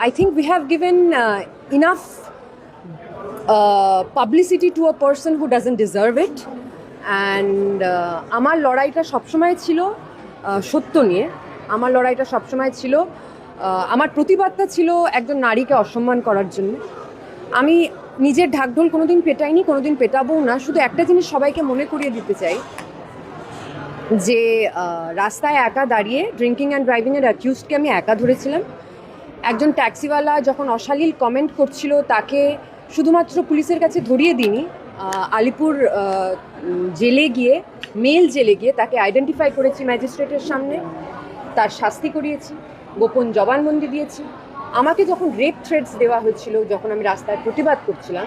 I think we have given enough publicity to a person who doesn't deserve it. And আমার লড়াইটা সবসময় ছিল সত্য নিয়ে। আমার লড়াইটা সবসময় ছিল, আমার প্রতিবাদটা ছিল একজন নারীকে অসম্মান করার জন্য। আমি নিজের ঢাকঢোল কোনোদিন পেটাইনি, কোনোদিন পেটাবও না। শুধু একটা জিনিস সবাইকে মনে করিয়ে দিতে চাই যে রাস্তায় একা দাঁড়িয়ে ড্রিঙ্কিং অ্যান্ড ড্রাইভিংয়ের অ্যাকিউজডকে আমি একা ধরেছিলাম। একজন ট্যাক্সিওয়ালা যখন অশালীল কমেন্ট করছিল তাকে শুধুমাত্র পুলিশের কাছে ধরিয়ে দিইনি, আলিপুর জেলে গিয়ে, মেল জেলে গিয়ে তাকে আইডেন্টিফাই করেছি ম্যাজিস্ট্রেটের সামনে, তার শাস্তি করিয়েছি, গোপন জবানবন্দি দিয়েছি। আমাকে যখন রেপ থ্রেটস দেওয়া হয়েছিল, যখন আমি রাস্তায় প্রতিবাদ করছিলাম,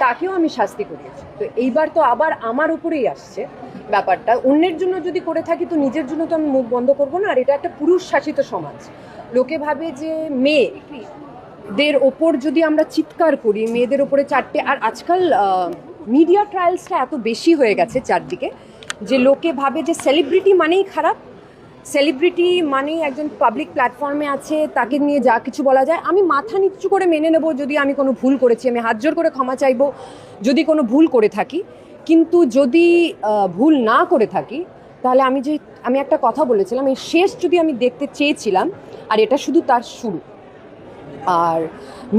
তাকেও আমি শাস্তি করিয়েছি। তো এইবার তো আবার আমার উপরেই আসছে ব্যাপারটা। অন্যের জন্য যদি করে থাকি তো নিজের জন্য তো আমি মুখ বন্ধ করবো না। আর এটা একটা পুরুষ শাসিত সমাজ। লোকে ভাবে যে মেয়েদের ওপর যদি আমরা চিৎকার করি, মেয়েদের ওপরে চারটে, আর আজকাল মিডিয়া ট্রায়ালসটা এত বেশি হয়ে গেছে চারদিকে যে লোকে ভাবে যে সেলিব্রিটি মানেই খারাপ, সেলিব্রিটি মানেই একজন পাবলিক প্ল্যাটফর্মে আছে, তাকে নিয়ে যা কিছু বলা যায়। আমি মাথা নিচু করে মেনে নেব যদি আমি কোনো ভুল করেছি, আমি হাত জোর করে ক্ষমা চাইবো যদি কোনো ভুল করে থাকি। কিন্তু যদি ভুল না করে থাকি তাহলে আমি একটা কথা বলেছিলাম, এই শেষ যদি আমি দেখতে চেয়েছিলাম, আর এটা শুধু তার শুরু। আর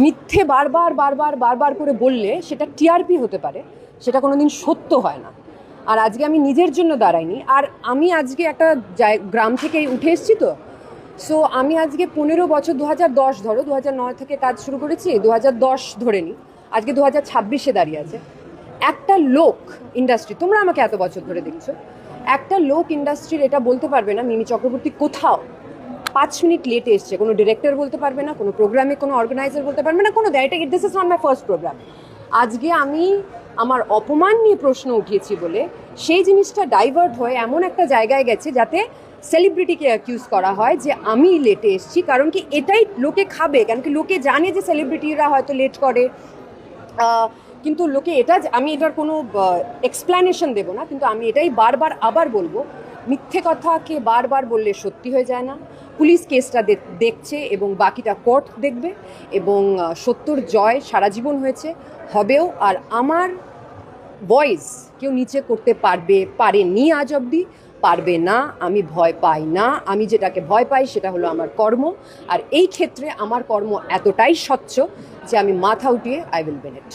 মিথ্যে বারবার করে বললে সেটা টিআরপি হতে পারে, সেটা কোনোদিন সত্য হয় না। আর আজকে আমি নিজের জন্য দাঁড়াইনি। আর আমি আজকে একটা গ্রাম থেকে উঠে এসেছি, তো সো আমি আজকে 15 বছর, 2010 ধরো, 2009 থেকে কাজ শুরু করেছি, 2010 ধরে নিই, আজকে 2026-এ দাঁড়িয়ে আছে। একটা লোক ইন্ডাস্ট্রি, তোমরা আমাকে এত বছর ধরে দেখছো, একটা লোক ইন্ডাস্ট্রির এটা বলতে পারবে না মিমি চক্রবর্তী কোথাও 5 মিনিট লেটে এসছে। কোনো ডিরেক্টর বলতে পারবে না, কোনো প্রোগ্রামে কোনো অর্গানাইজার বলতে পারবে না, কোনো this is not my first program. আজকে আমি আমার অপমান নিয়ে প্রশ্ন উঠিয়েছি বলে সেই জিনিসটা ডাইভার্ট হয়ে এমন একটা জায়গায় গেছে যাতে সেলিব্রিটিকে অ্যাকিউজ করা হয় যে আমি লেটে এসেছি। কারণ কি এটাই লোকে খাবে, কারণ কি লোকে জানে যে সেলিব্রিটিরা হয়তো লেট করে, কিন্তু লোকে আমি এটার কোনো এক্সপ্লানেশন দেবো না। কিন্তু আমি এটাই বারবার আবার বলবো, মিথ্যে কথাকে বারবার বললে সত্যি হয়ে যায় না। পুলিশ কেসটা দেখছে এবং বাকিটা কোর্ট দেখবে, এবং সত্যর জয় সারা জীবন হয়েছে, হবেও। আর আমার ভয়েস কেউ নিচে করতে পারেনি আজ অবধি, পারবে না। আমি ভয় পাই না। আমি যেটাকে ভয় পাই সেটা হলো আমার কর্ম। আর এই ক্ষেত্রে আমার কর্ম এতটাই স্বচ্ছ যে আমি মাথা উঠিয়ে আই উইল উইন ইট।